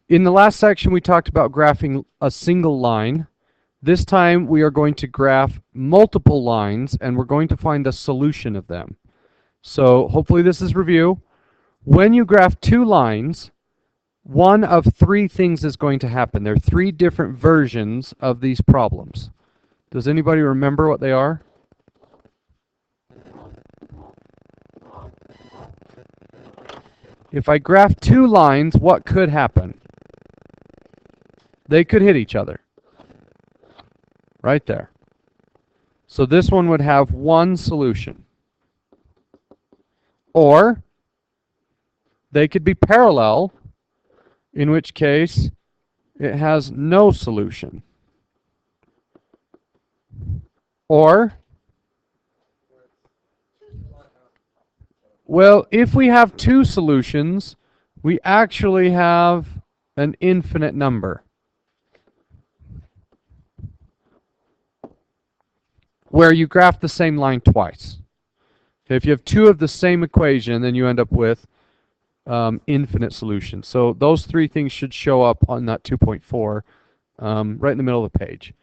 In the last section, we talked about graphing a single line. This time, we are going to graph multiple lines, and we're going to find a solution of them. So hopefully this is review. When you graph two lines, one of three things is going to happen. There are three different versions of these problems. Does anybody remember what they are? If I graph two lines, what could happen? They could hit each other. Right there. So this one would have one solution. Or they could be parallel, in which case it has no solution. Or, well, if we have two solutions, we actually have an infinite number, where you graph the same line twice. Okay, if you have two of the same equation, then you end up with infinite solutions. So those three things should show up on that 2.4 right in the middle of the page.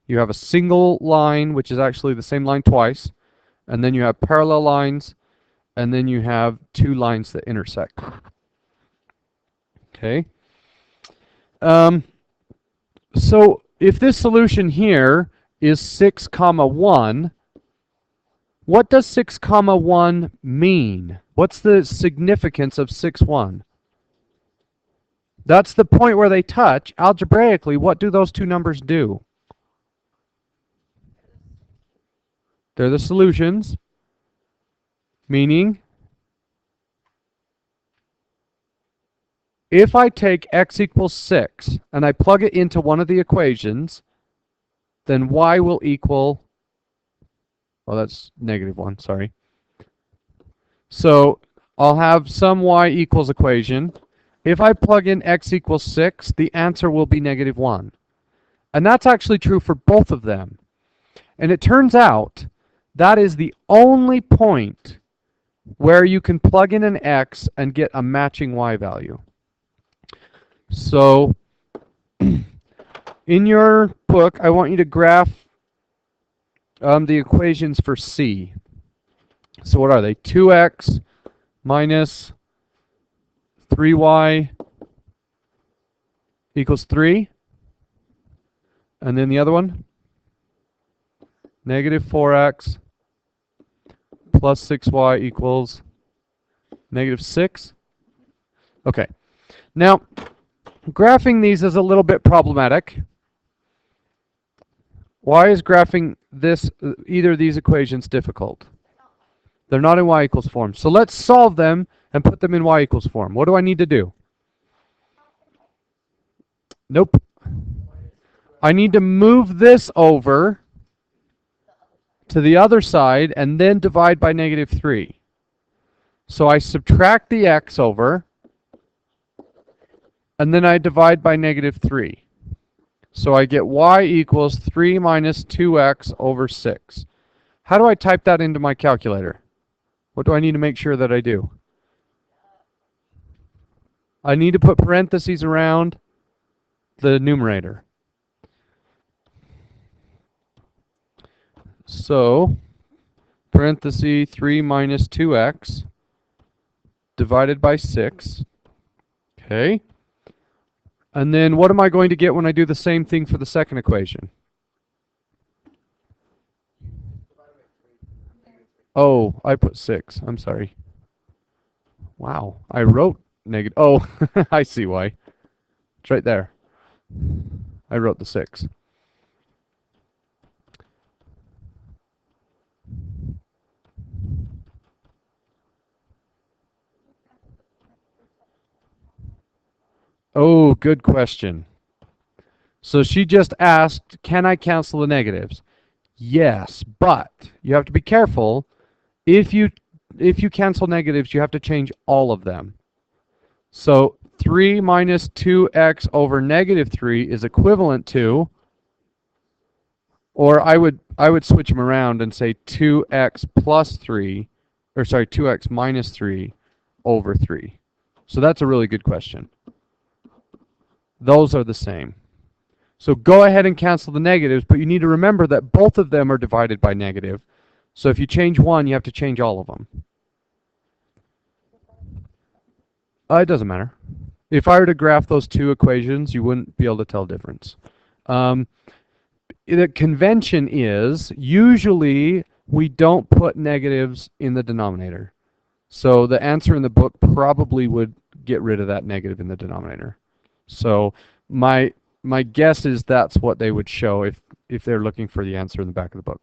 You have a single line, which is actually the same line twice, and then you have parallel lines, and then you have two lines that intersect. Okay. So if this solution here is 6, 1, what does 6, 1 mean? What's the significance of 6, 1? That's the point where they touch. Algebraically, what do those two numbers do? They're the solutions, meaning if I take x equals 6 and I plug it into one of the equations, then y will equal, well, that's -1, sorry. So I'll have some y equals equation. If I plug in x equals 6, the answer will be -1. And that's actually true for both of them. And it turns out that is the only point where you can plug in an x and get a matching y value. So in your book, I want you to graph the equations for C. So what are they? 2x minus 3y equals 3. And then the other one? -4x plus 6y equals -6. Okay. Now, graphing these is a little bit problematic. Why is graphing either of these equations difficult? They're not in y equals form. So let's solve them and put them in y equals form. What do I need to do? Nope. I need to move this over to the other side and then divide by -3. So I subtract the x over, and then I divide by -3. So I get y equals 3 minus 2x over 6. How do I type that into my calculator? What do I need to make sure that I do? I need to put parentheses around the numerator. So, parenthesis 3 minus 2x divided by 6. Okay. And then what am I going to get when I do the same thing for the second equation? Oh, I put 6. I'm sorry. Wow, I wrote negative. Oh, I see why. It's right there. I wrote the 6. Oh, good question. So she just asked, can I cancel the negatives? Yes, but you have to be careful. If you cancel negatives, you have to change all of them. So 3 minus 2x over -3 is equivalent to, or I would switch them around and say 2x plus 3, or sorry, 2x minus 3 over 3. So that's a really good question. those are the same. So go ahead and cancel the negatives, but you need to remember that both of them are divided by negative. So if you change one, you have to change all of them. It doesn't matter. If I were to graph those two equations, you wouldn't be able to tell the difference. The convention is usually we don't put negatives in the denominator. So the answer in the book probably would get rid of that negative in the denominator. So my guess is that's what they would show if they're looking for the answer in the back of the book.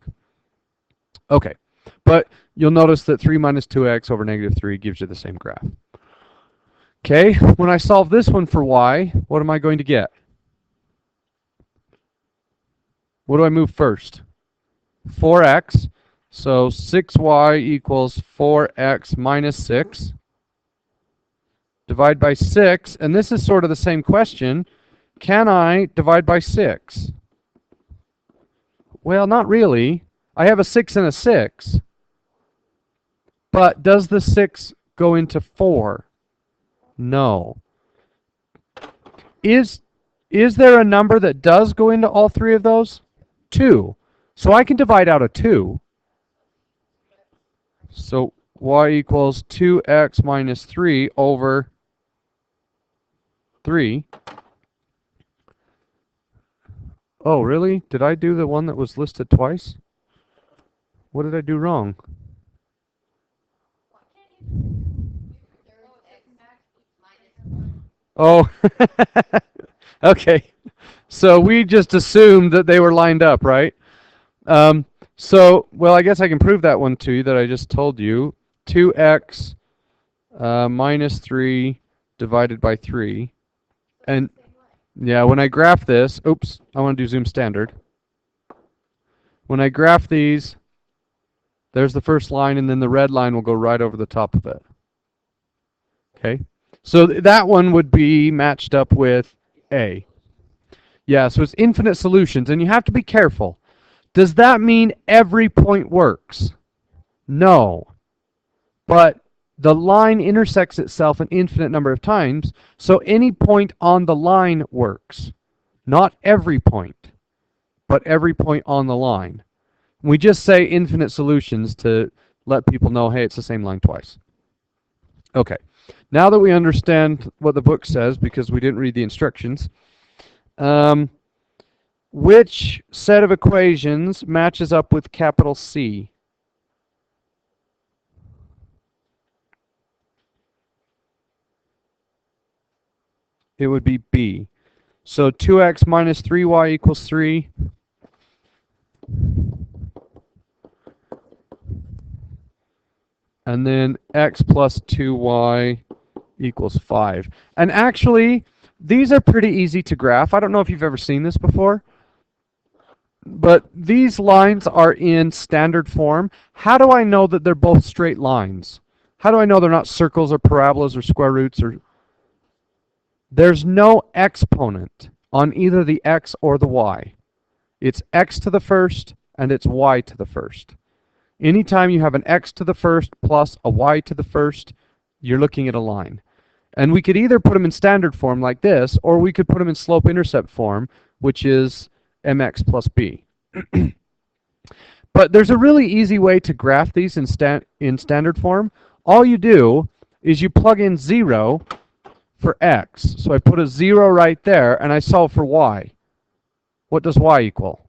Okay, but you'll notice that 3 minus 2x over negative 3 gives you the same graph. Okay, when I solve this one for y, what am I going to get? What do I move first? 4x. So 6y equals 4x minus 6. Divide by 6, and this is sort of the same question. Can I divide by 6? Well, not really. I have a 6 and a 6. But does the 6 go into 4? No. Is there a number that does go into all three of those? 2. So I can divide out a 2. So y equals 2x minus 3 over 3. Oh, really? Did I do the one that was listed twice? What did I do wrong? Oh, okay. So we just assumed that they were lined up, right? Well, I guess I can prove that one to you that I just told you. 2x minus 3 divided by 3. And yeah, when I graph this, oops, I want to do zoom standard. When I graph these, there's the first line, and then the red line will go right over the top of it. Okay, so that one would be matched up with A. Yeah, so it's infinite solutions, and you have to be careful. Does that mean every point works? No. But the line intersects itself an infinite number of times, so any point on the line works. Not every point, but every point on the line. We just say infinite solutions to let people know, hey, it's the same line twice. Okay, now that we understand what the book says, because we didn't read the instructions, which set of equations matches up with capital C? It would be B. So 2x minus 3y equals 3. And then x plus 2y equals 5. And actually, these are pretty easy to graph. I don't know if you've ever seen this before, but these lines are in standard form. How do I know that they're both straight lines? How do I know they're not circles or parabolas or square roots? There's no exponent on either the x or the y. It's x to the first and it's y to the first. Anytime you have an x to the first plus a y to the first, you're looking at a line. And we could either put them in standard form like this, or we could put them in slope-intercept form, which is mx plus b. But there's a really easy way to graph these in standard form. All you do is you plug in 0 for x. So I put a 0 right there, and I solve for y. What does y equal?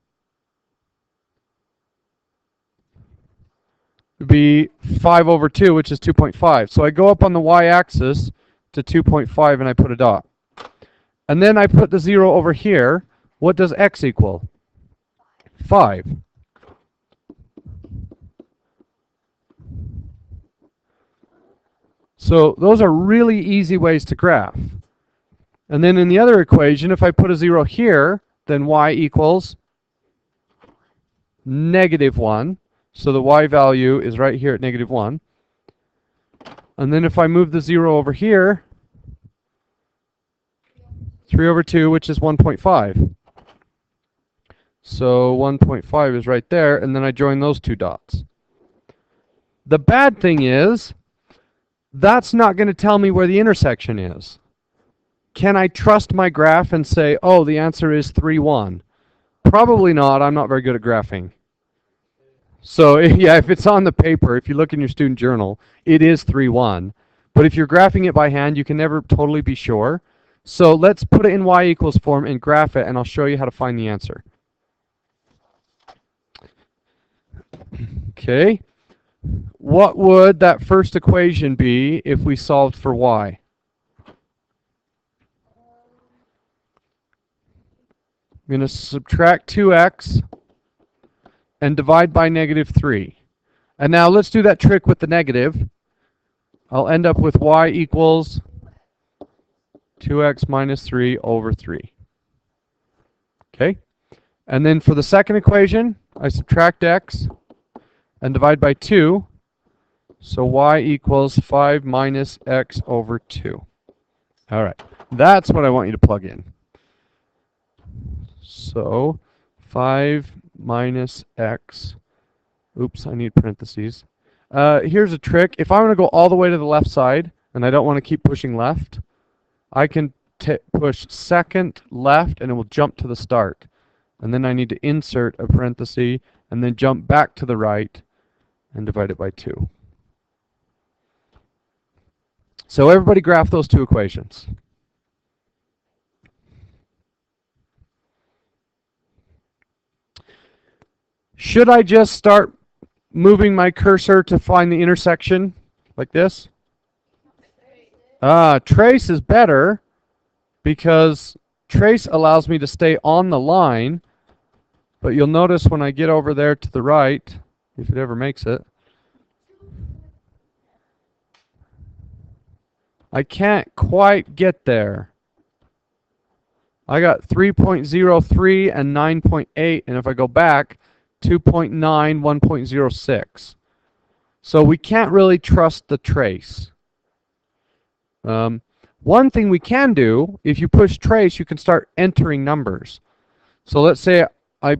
It would be 5 over 2, which is 2.5. So I go up on the y-axis to 2.5, and I put a dot. And then I put the 0 over here. What does x equal? 5. So those are really easy ways to graph. And then in the other equation, if I put a 0 here, then y equals -1. So the y value is right here at -1. And then if I move the 0 over here, 3 over 2, which is 1.5. So 1.5 is right there, and then I join those two dots. The bad thing is, that's not going to tell me where the intersection is. can I trust my graph and say, oh, the answer is 3, 1? Probably not. I'm not very good at graphing. So yeah, if it's on the paper, if you look in your student journal, it is 3, 1. But if you're graphing it by hand, you can never totally be sure. So let's put it in y equals form and graph it, and I'll show you how to find the answer. Okay. What would that first equation be if we solved for y? I'm going to subtract 2x and divide by -3. And now let's do that trick with the negative. I'll end up with y equals 2x minus 3 over 3. Okay? And then for the second equation, I subtract x and divide by 2. So y equals 5 minus x over 2. All right. That's what I want you to plug in. So 5 minus x. Oops, I need parentheses. Here's a trick. If I want to go all the way to the left side, and I don't want to keep pushing left, I can push second left, and it will jump to the start. And then I need to insert a parenthesis, and then jump back to the right, and divide it by 2. So everybody graph those two equations. Should I just start moving my cursor to find the intersection like this? Trace is better because trace allows me to stay on the line, but you'll notice when I get over there to the right, if it ever makes it, I can't quite get there. I got 3.03 and 9.8, and if I go back, 2.9, 1.06. So we can't really trust the trace. One thing we can do, if you push trace, you can start entering numbers. So let's say I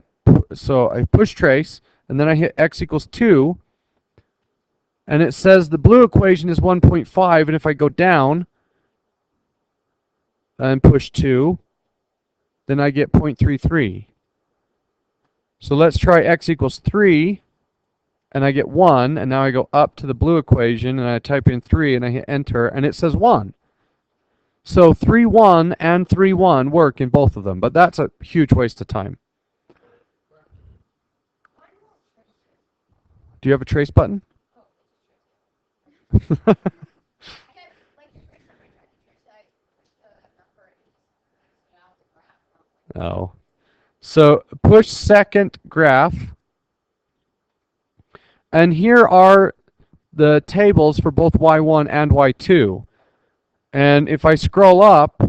push trace, and then I hit x equals 2, and it says the blue equation is 1.5, and if I go down and push 2, then I get 0.33. So let's try x equals 3, and I get 1, and now I go up to the blue equation, and I type in 3, and I hit enter, and it says 1. So 3, 1 and 3, 1 work in both of them, but that's a huge waste of time. Do you have a trace button? No. So push second graph, and here are the tables for both y1 and y2. And if I scroll up,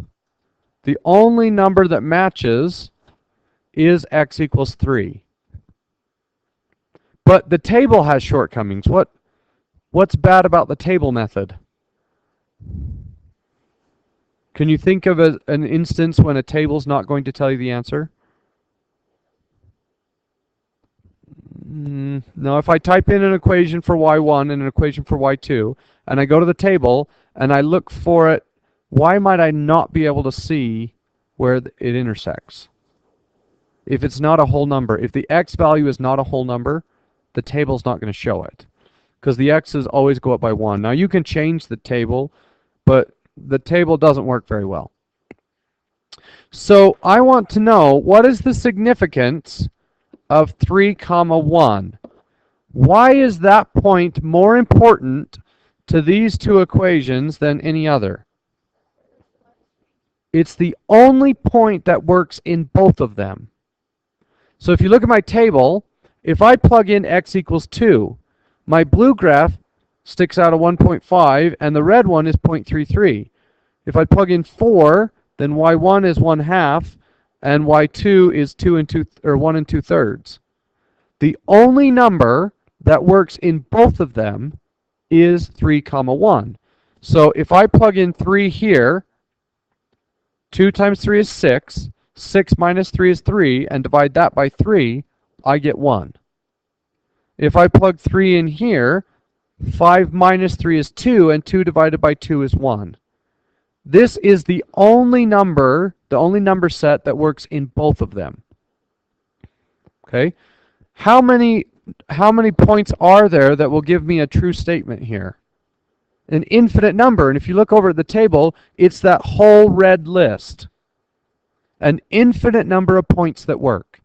the only number that matches is x equals 3. But the table has shortcomings. What's bad about the table method? Can you think of an instance when a table's not going to tell you the answer? No, if I type in an equation for y1 and an equation for y2, and I go to the table and I look for it, why might I not be able to see where it intersects? If it's not a whole number, if the x value is not a whole number, the table's not going to show it, because the x's always go up by 1. Now you can change the table, but the table doesn't work very well. So I want to know, what is the significance of 3, 1? Why is that point more important to these two equations than any other? It's the only point that works in both of them. So if you look at my table, if I plug in x equals 2, my blue graph sticks out a 1.5, and the red one is 0.33. If I plug in 4, then y1 is 1/2, and y2 is 1 2/3. The only number that works in both of them is 3, 1. So if I plug in 3 here, 2 times 3 is 6, 6 minus 3 is 3, and divide that by 3, I get 1. If I plug 3 in here, 5 minus 3 is 2, and 2 divided by 2 is 1. This is the only number set that works in both of them. Okay? How many points are there that will give me a true statement here? An infinite number. And if you look over at the table, it's that whole red list. An infinite number of points that work.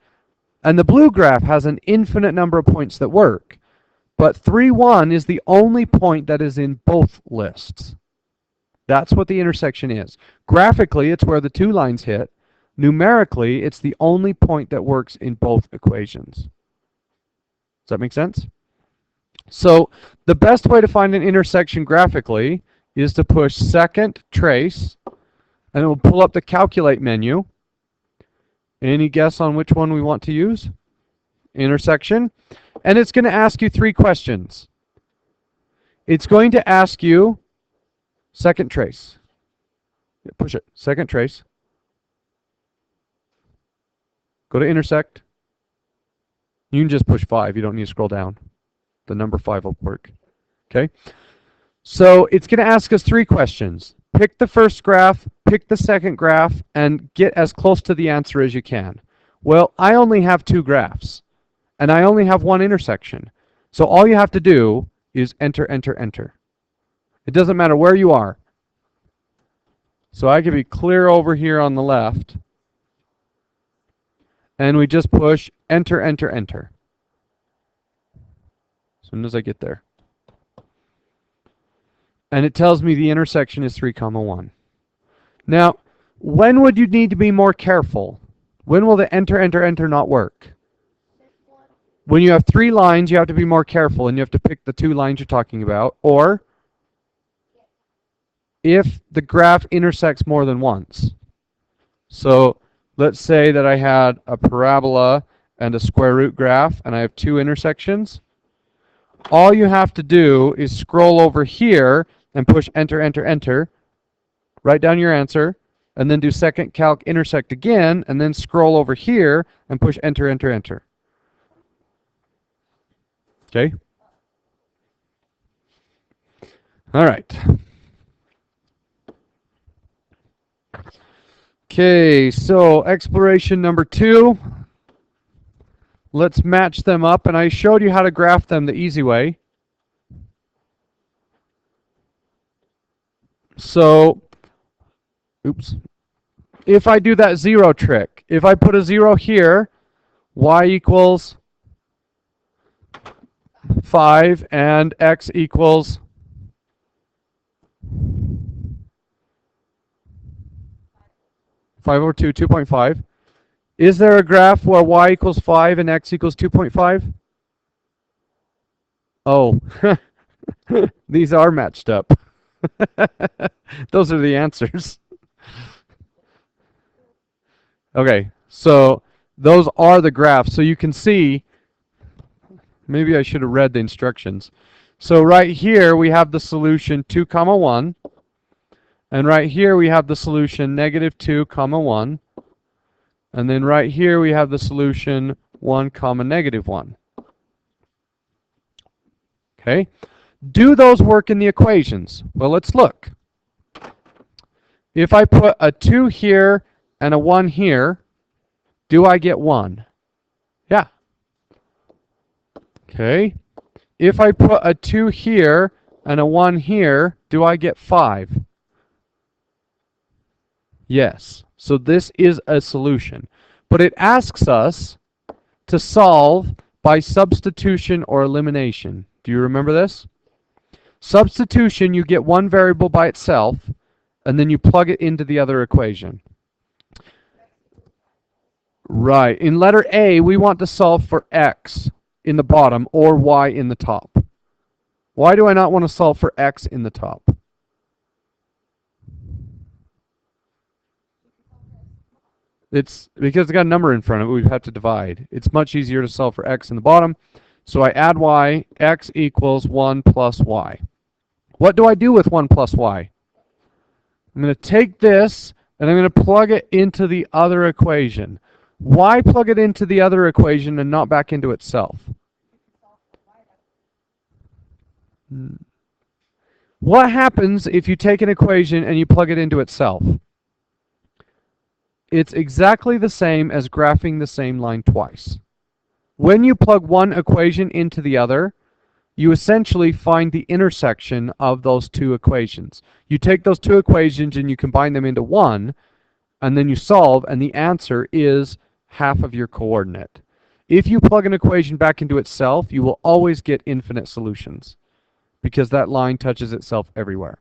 And the blue graph has an infinite number of points that work. But 3, 1 is the only point that is in both lists. That's what the intersection is. Graphically, it's where the two lines hit. Numerically, it's the only point that works in both equations. Does that make sense? So the best way to find an intersection graphically is to push second trace, and it will pull up the calculate menu. Any guess on which one we want to use? Intersection. And it's going to ask you 3 questions. It's going to ask you second trace. Push it. Second trace. Go to intersect. You can just push 5. You don't need to scroll down. The number 5 will work. Okay? So it's going to ask us 3 questions. Pick the first graph, pick the second graph, and get as close to the answer as you can. Well, I only have 2 graphs, and I only have 1 intersection. So all you have to do is enter, enter, enter. It doesn't matter where you are. So I can be clear over here on the left, and we just push enter, enter, enter. As soon as I get there. And it tells me the intersection is 3, 1. Now, when would you need to be more careful? When will the enter, enter, enter not work? When you have 3 lines, you have to be more careful, and you have to pick the 2 lines you're talking about. Or if the graph intersects more than once. So let's say that I had a parabola and a square root graph, and I have 2 intersections. All you have to do is scroll over here and push enter, enter, enter. Write down your answer, and then do second calc intersect again, and then scroll over here and push enter, enter, enter. Okay? All right. Okay, so exploration number 2. Let's match them up, and I showed you how to graph them the easy way. So, oops. If I do that 0 trick, if I put a 0 here, y equals 5 and x equals 5 over 2, 2.5. Is there a graph where y equals 5 and x equals 2.5? Oh, these are matched up. Those are the answers. Okay, so those are the graphs. So you can see, maybe I should have read the instructions. So right here we have the solution 2, 1. And right here we have the solution -2, 1. And then right here we have the solution 1, -1. Okay? Do those work in the equations? Well, let's look. If I put a 2 here and a 1 here, do I get 1? Yeah. Okay. If I put a 2 here and a 1 here, do I get 5? Yes. So this is a solution. But it asks us to solve by substitution or elimination. Do you remember this? Substitution, you get one variable by itself, and then you plug it into the other equation. Right. In letter A, we want to solve for x in the bottom or y in the top. Why do I not want to solve for x in the top? It's because it's got a number in front of it, we'd have to divide. It's much easier to solve for x in the bottom. So I add y, x equals 1 plus y. What do I do with 1 plus y? I'm going to take this and I'm going to plug it into the other equation. Why plug it into the other equation and not back into itself? What happens if you take an equation and you plug it into itself? It's exactly the same as graphing the same line twice. When you plug one equation into the other, you essentially find the intersection of those two equations. You take those two equations and you combine them into one, and then you solve, and the answer is half of your coordinate. If you plug an equation back into itself, you will always get infinite solutions, because that line touches itself everywhere.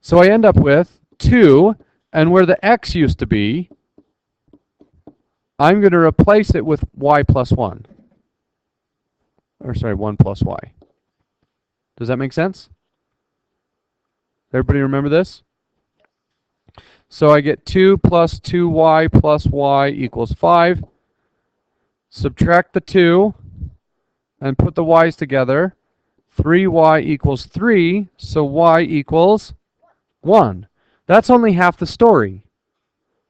So I end up with 2, and where the x used to be, I'm going to replace it with y plus 1. Or sorry, 1 plus y. Does that make sense? Everybody remember this? So I get 2 plus 2y plus y equals 5. Subtract the 2 and put the y's together. 3y equals 3, so y equals 1. That's only half the story.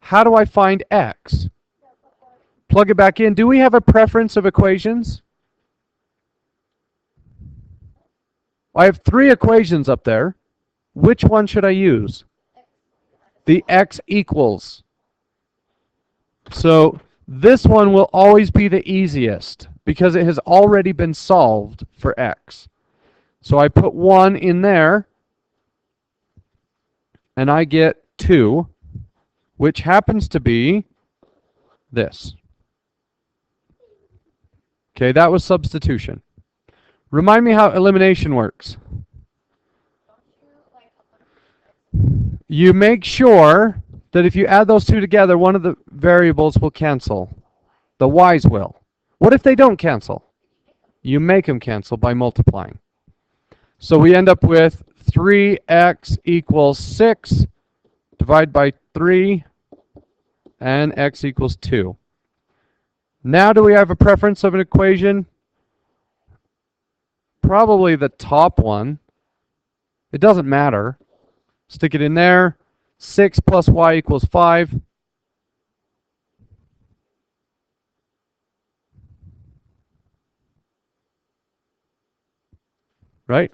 How do I find x? Plug it back in. Do we have a preference of equations? I have 3 equations up there. Which one should I use? The x equals. So this one will always be the easiest because it has already been solved for x. So I put 1 in there, and I get 2, which happens to be this. Okay, that was substitution. Remind me how elimination works. You make sure that if you add those two together, one of the variables will cancel. The y's will. What if they don't cancel? You make them cancel by multiplying. So we end up with 3x equals 6, divide by 3, and x equals 2. Now do we have a preference of an equation? Probably the top one. It doesn't matter. Stick it in there. 6 plus y equals 5. Right?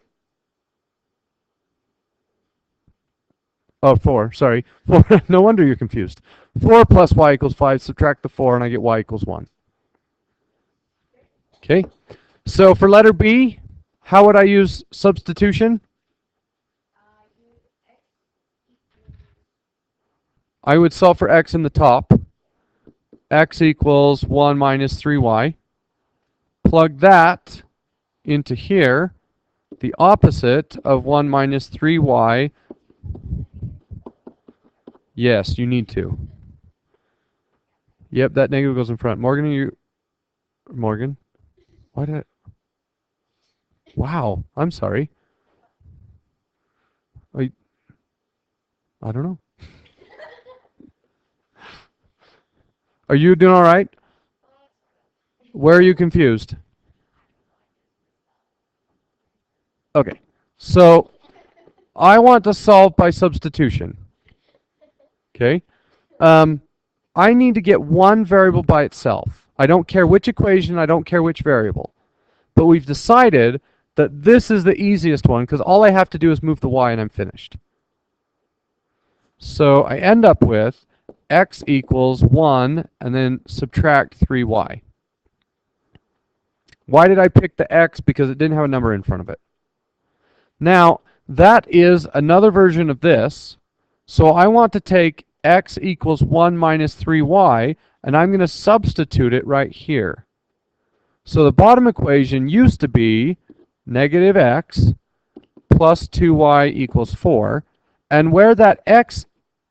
Oh, 4. Sorry. 4. No wonder you're confused. 4 plus y equals 5. Subtract the 4, and I get y equals 1. Okay. So for letter B, how would I use substitution? I would solve for x in the top. X equals 1 minus 3y. Plug that into here. The opposite of 1 minus 3y. Yes, you need to. Yep, that negative goes in front. Morgan, why did wow, I'm sorry. I don't know. Are you doing all right? Where are you confused? Okay, so I want to solve by substitution. Okay, I need to get one variable by itself. I don't care which equation, I don't care which variable. But we've decided that this is the easiest one because all I have to do is move the y and I'm finished. So I end up with x equals 1 and then subtract 3y. Why did I pick the x? Because it didn't have a number in front of it. Now, that is another version of this. So I want to take x equals 1 minus 3y, and I'm going to substitute it right here. So the bottom equation used to be negative x plus 2y equals 4. And where that x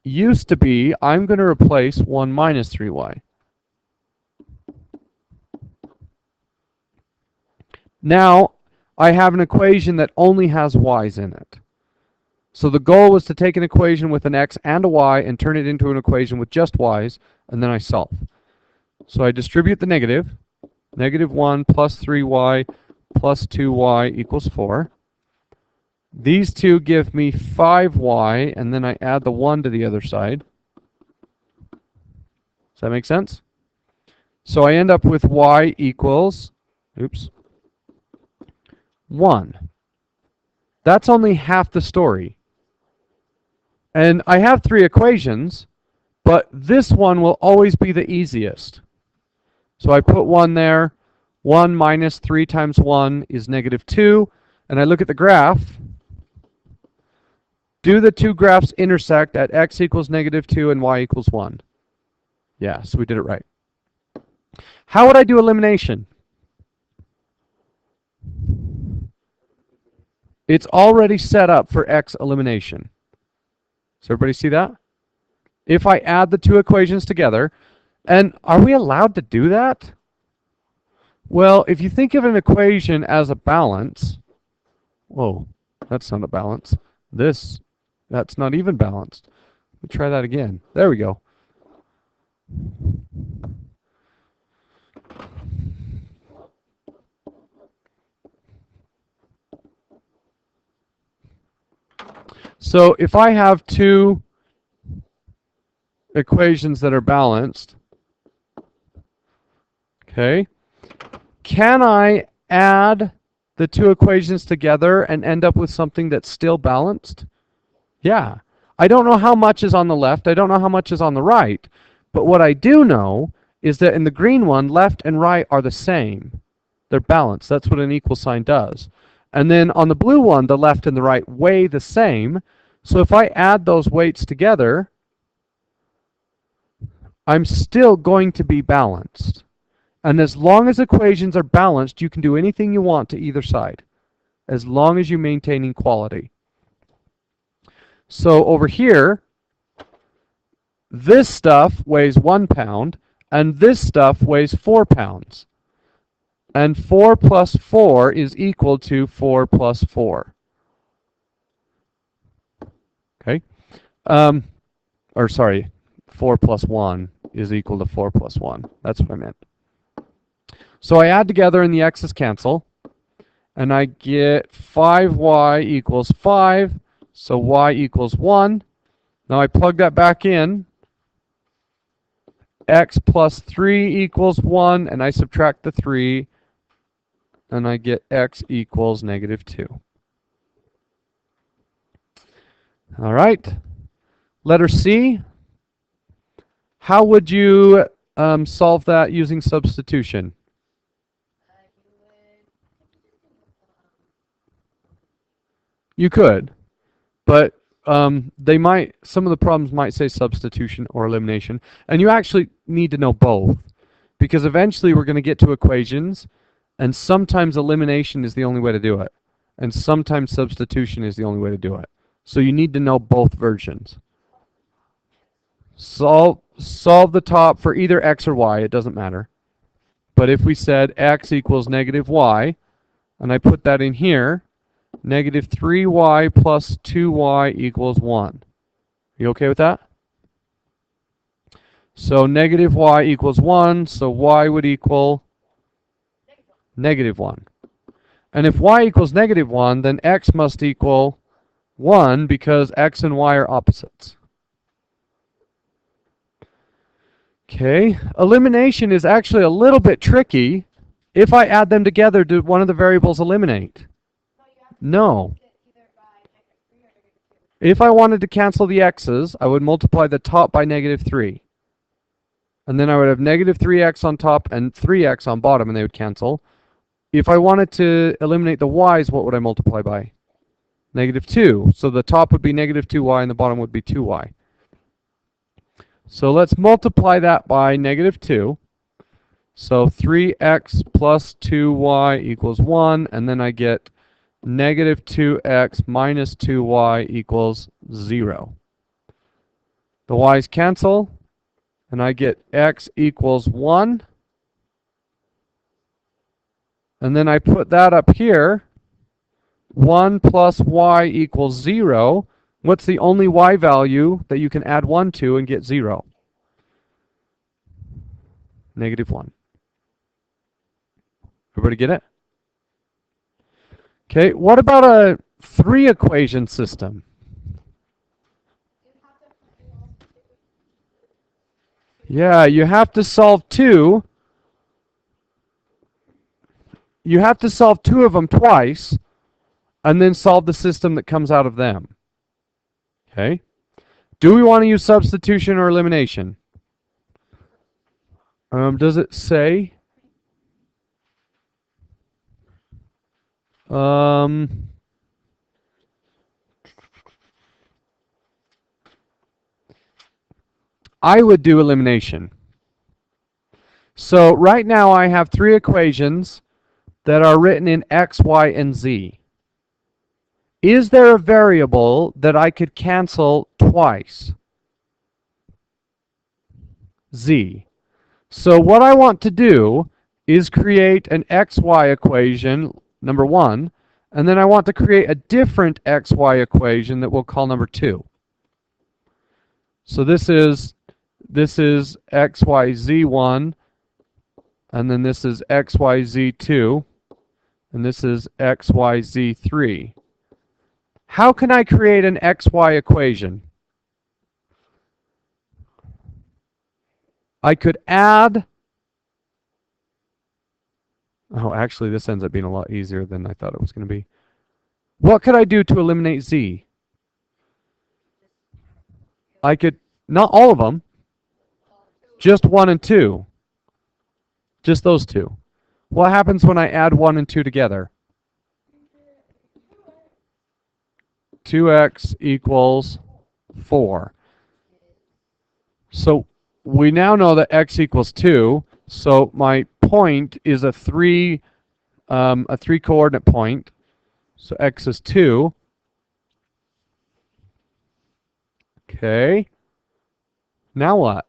used to be, I'm going to replace 1 minus 3y. Now, I have an equation that only has y's in it. So the goal was to take an equation with an x and a y and turn it into an equation with just y's, and then I solve. So I distribute the negative. Negative 1 plus 3y plus 2y equals 4. These two give me 5y, and then I add the 1 to the other side. Does that make sense? So I end up with y equals, 1. That's only half the story. And I have 3 equations, but this one will always be the easiest. So I put 1 there. 1 minus 3 times 1 is -2. And I look at the graph. Do the 2 graphs intersect at x equals -2 and y equals 1? Yeah, so we did it right. How would I do elimination? It's already set up for x elimination. Does everybody see that? If I add the 2 equations together, and are we allowed to do that? Well, if you think of an equation as a balance, whoa, that's not a balance. That's not even balanced. Let me try that again. There we go. So if I have 2 equations that are balanced, okay, can I add the 2 equations together and end up with something that's still balanced? Yeah. I don't know how much is on the left. I don't know how much is on the right. But what I do know is that in the green one, left and right are the same. They're balanced. That's what an equal sign does. And then on the blue one, the left and the right weigh the same. So if I add those weights together, I'm still going to be balanced. And as long as equations are balanced, you can do anything you want to either side, as long as you maintain equality. So over here, this stuff weighs 1 pound, and this stuff weighs 4 pounds. And 4 plus 4 is equal to 4 plus 4. Okay? Or sorry, 4 plus 1 is equal to 4 plus 1. That's what I meant. So I add together and the x's cancel. And I get 5y equals 5. So y equals 1. Now I plug that back in. X plus 3 equals 1. And I subtract the 3. And I get x equals -2. All right. Letter C. How would you solve that using substitution? You could, but some of the problems might say substitution or elimination, and you actually need to know both, because eventually we're going to get to equations, and sometimes elimination is the only way to do it, and sometimes substitution is the only way to do it. So you need to know both versions. Solve the top for either x or y, it doesn't matter. But if we said x equals -y, and I put that in here, -3y plus 2y equals 1. You okay with that? So -y equals 1, so y would equal -1. And if y equals -1, then x must equal 1 because x and y are opposites. Okay, elimination is actually a little bit tricky. If I add them together, do one of the variables eliminate? No. If I wanted to cancel the x's, I would multiply the top by -3. And then I would have -3x on top and 3x on bottom, and they would cancel. If I wanted to eliminate the y's, what would I multiply by? -2. So the top would be -2y and the bottom would be 2y. So let's multiply that by -2. So 3x plus 2y equals 1, and then I get -2x minus 2y equals 0. The y's cancel, and I get x equals 1. And then I put that up here. 1 plus y equals 0. What's the only y value that you can add 1 to and get 0? -1. Everybody get it? Okay, what about a 3-equation system? Yeah, you have to solve 2. You have to solve 2 of them twice. and then solve the system that comes out of them. Okay? Do we want to use substitution or elimination? Does it say? I would do elimination. So right now I have three equations that are written in x, y, and z. Is there a variable that I could cancel twice? Z. So what I want to do is create an xy equation, number 1, and then I want to create a different xy equation that we'll call number 2. So this is xyz1, and then this is xyz2, and this is xyz3. How can I create an xy equation? I could add... Oh, actually, this ends up being a lot easier than I thought it was going to be. What could I do to eliminate z? I could... Not all of them. Just 1 and 2. Just those two. What happens when I add 1 and 2 together? 2x equals 4. So we now know that x equals 2. So my point is a 3 coordinate point. So x is 2. Okay. Now what?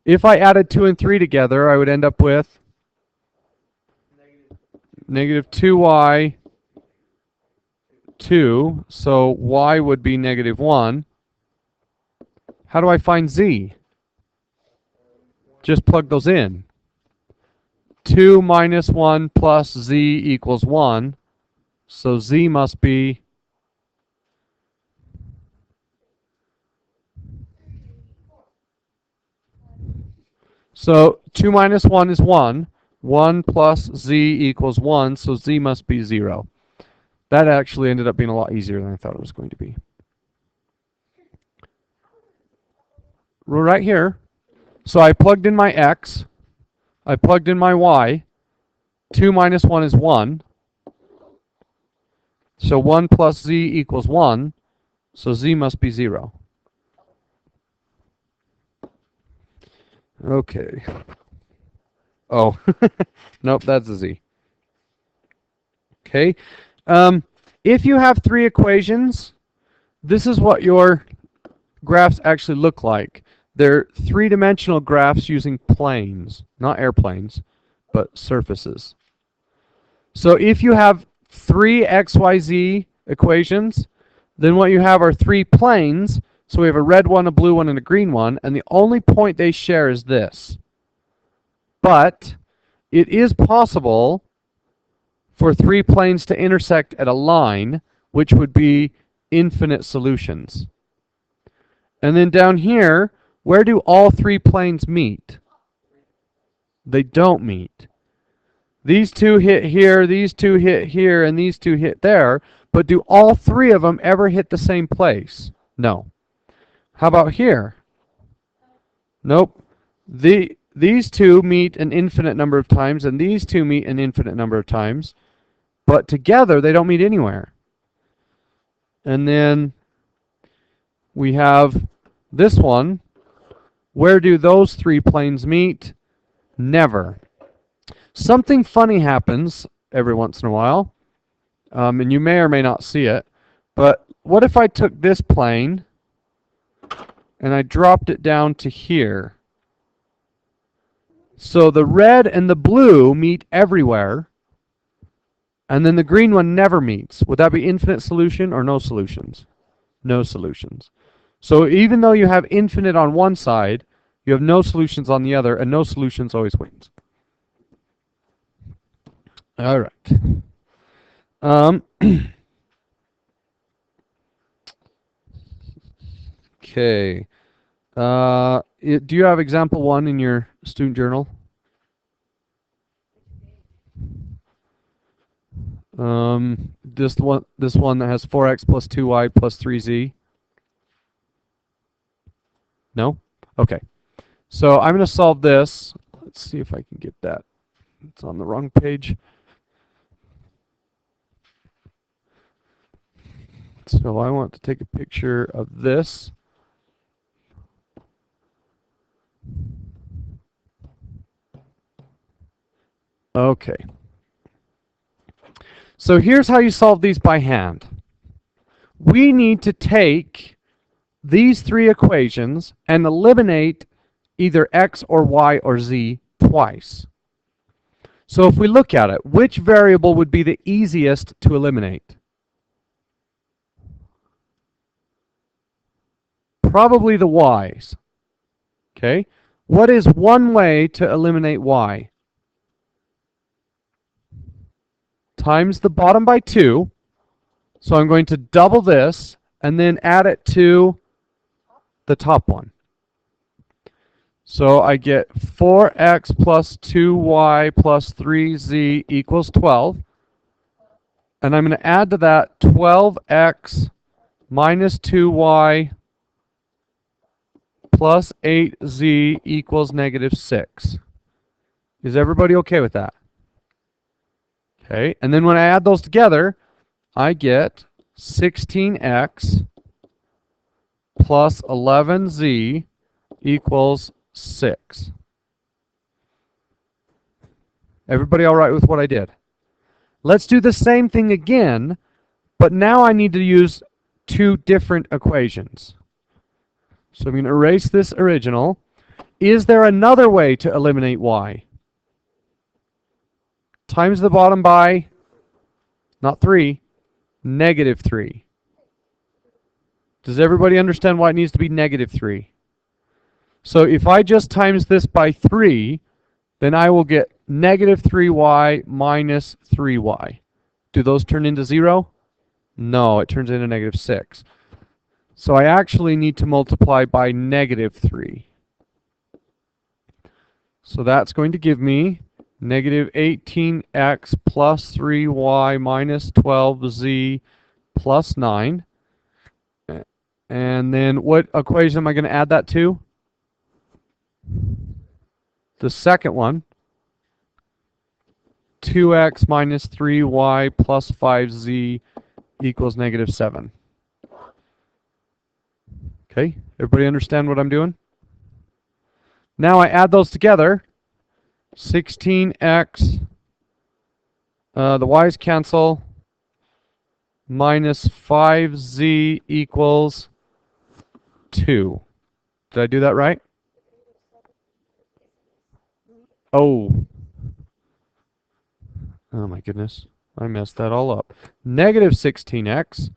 If I added 2 and 3 together, I would end up with negative 2y 2, so y would be negative 1. How do I find z? Just plug those in. 2 minus 1 plus z equals 1, so z must be... So 2 minus 1 is 1. 1 plus z equals 1, so z must be 0. That actually ended up being a lot easier than I thought it was going to be. Right here. So I plugged in my x. I plugged in my y. 2 minus 1 is 1. So 1 plus z equals 1. So z must be 0. Okay. Oh, nope, that's a z. Okay. If you have three equations, this is what your graphs actually look like. They're three-dimensional graphs using planes, not airplanes, but surfaces. So if you have three xyz equations, then what you have are three planes. So we have a red one, a blue one, and a green one, and the only point they share is this. But it is possible for three planes to intersect at a line, which would be infinite solutions. And then down here, where do all three planes meet? They don't meet. These two hit here, these two hit here, and these two hit there, but do all three of them ever hit the same place? No. How about here? Nope. These two meet an infinite number of times, and these two meet an infinite number of times, but together they don't meet anywhere. And then we have this one. Where do those three planes meet? Never. Something funny happens every once in a while, and you may or may not see it, but what if I took this plane and I dropped it down to here? So the red and the blue meet everywhere, and then the green one never meets. Would that be infinite solution or no solutions? No solutions. So even though you have infinite on one side, you have no solutions on the other, and no solutions always wins. All right. Okay. Do you have example 1 in your student journal? This one that has 4x plus 2y plus 3z. No? Okay. So I'm going to solve this. Let's see if I can get that. It's on the wrong page. So I want to take a picture of this. Okay. So here's how you solve these by hand. We need to take these three equations and eliminate either x or y or z twice. So if we look at it, which variable would be the easiest to eliminate? Probably the y's. Okay? What is one way to eliminate y? Times the bottom by 2. So I'm going to double this and then add it to the top one. So I get 4x plus 2y plus 3z equals 12. And I'm going to add to that 12x minus 2y plus 8z equals negative 6. Is everybody okay with that? Okay, and then when I add those together, I get 16x plus 11z equals 6. Everybody all right with what I did? Let's do the same thing again, but now I need to use two different equations. So I'm going to erase this original. Is there another way to eliminate y? Times the bottom by, not 3, negative 3. Does everybody understand why it needs to be negative 3? So if I just times this by 3, then I will get negative 3y minus 3y. Do those turn into 0? No, it turns into negative 6. So I actually need to multiply by negative 3. So that's going to give me negative 18x plus 3y minus 12z plus 9. And then what equation am I going to add that to? The second one. 2x minus 3y plus 5z equals negative 7. Okay, everybody understand what I'm doing? Now I add those together. 16x, the y's cancel, minus 5z equals 2. Did I do that right? Oh my goodness. I messed that all up. Negative 16x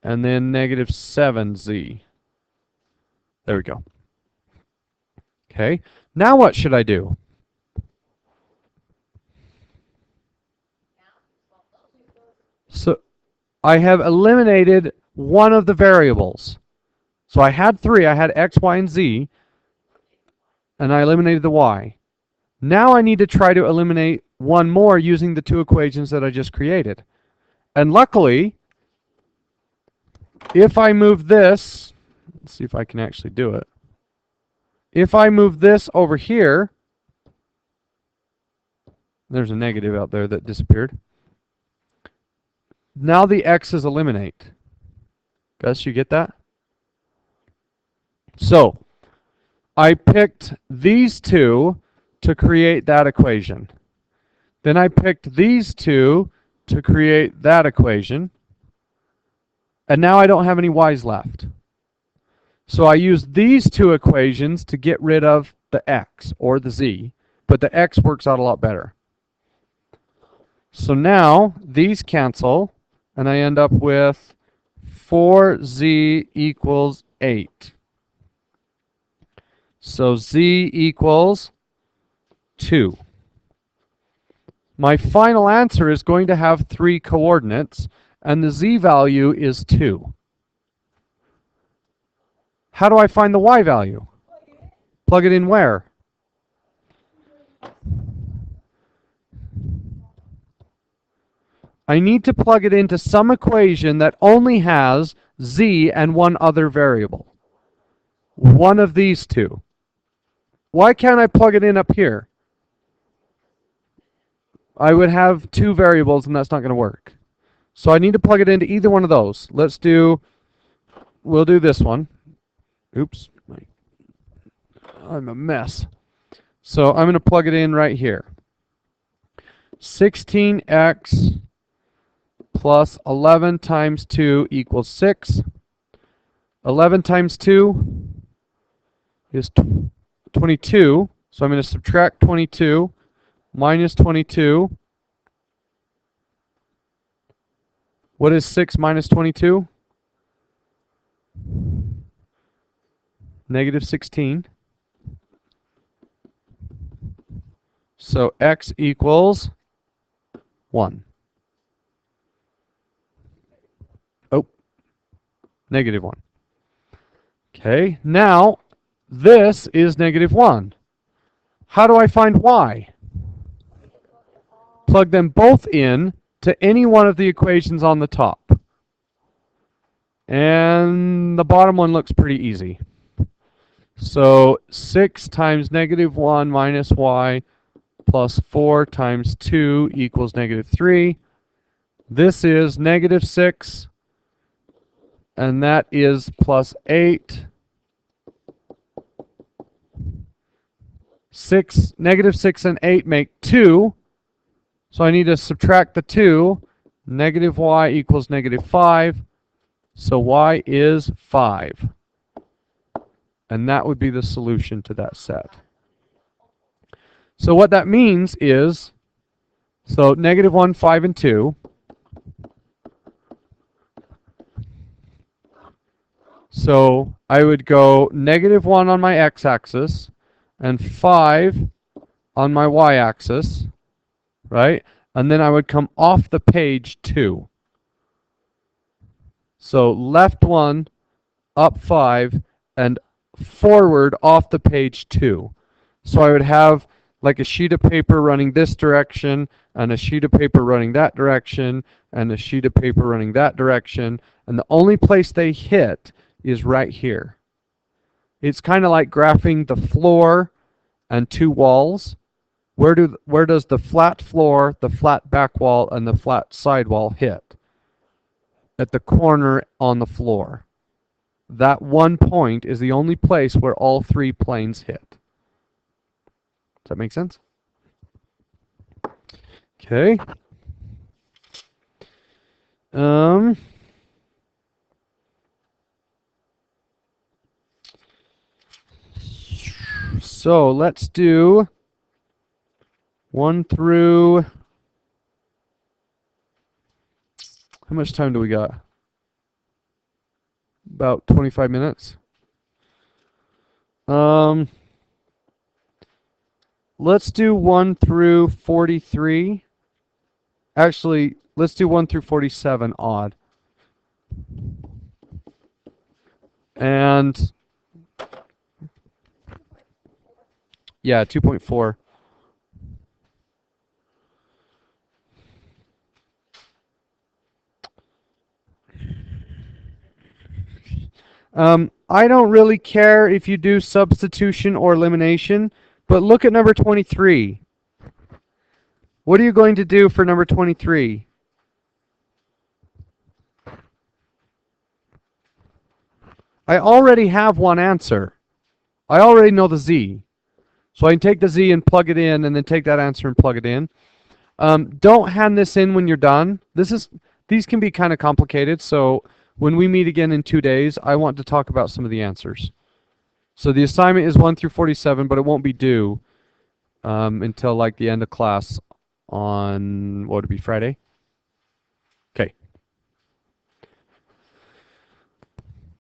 and then negative 7z. There we go. Okay, now what should I do? So I have eliminated one of the variables. So I had 3. I had x, y, and z, and I eliminated the y. Now I need to try to eliminate one more using the two equations that I just created. And luckily, if I move this, let's see if I can actually do it. If I move this over here, there's a negative out there that disappeared. Now the x's eliminate. Gus, you get that? So I picked these two to create that equation. Then I picked these two to create that equation. And now I don't have any y's left. So I use these two equations to get rid of the x or the z, but the x works out a lot better. So now these cancel, and I end up with 4z equals 8. So z equals 2. My final answer is going to have 3 coordinates, and the z value is 2. How do I find the y value? Plug it in where? I need to plug it into some equation that only has z and one other variable. One of these two. Why can't I plug it in up here? I would have two variables and that's not going to work. So I need to plug it into either one of those. We'll do this one. Oops, I'm a mess. So I'm going to plug it in right here. 16x plus 11 times 2 equals 6. 11 times 2 is 22. So I'm going to subtract 22 minus 22. What is 6 minus 22? Negative 16. So x equals 1. Oh, negative 1. Okay, now this is negative 1. How do I find y? Plug them both in to any one of the equations on the top. And the bottom one looks pretty easy. So 6 times negative 1 minus y plus 4 times 2 equals negative 3. This is negative 6, and that is plus 8. Negative 6 and 8 make 2. So I need to subtract the 2. Negative y equals negative 5. So y is 5. And that would be the solution to that set. So what that means is, so negative 1, 5, and 2. So I would go negative 1 on my x-axis and 5 on my y-axis, right? And then I would come off the page 2. So left 1, up 5, and forward off the page 2. So I would have like a sheet of paper running this direction, and a sheet of paper running that direction, and a sheet of paper running that direction, and the only place they hit is right here. It's kind of like graphing the floor and two walls. Where does the flat floor, the flat back wall, and the flat side wall hit? At the corner on the floor. That one point is the only place where all three planes hit. Does that make sense? Okay. So let's do 1 through... How much time do we got? About 25 minutes. Let's do 1 through 43. Actually, let's do 1 through 47 odd. And yeah, 2.4. I don't really care if you do substitution or elimination, but look at number 23. What are you going to do for number 23? I already have one answer. I already know the z. So I can take the z and plug it in, and then take that answer and plug it in. Don't hand this in when you're done. These can be kind of complicated, so when we meet again in 2 days, I want to talk about some of the answers. So the assignment is 1 through 47, but it won't be due until like the end of class on, what would it be, Friday?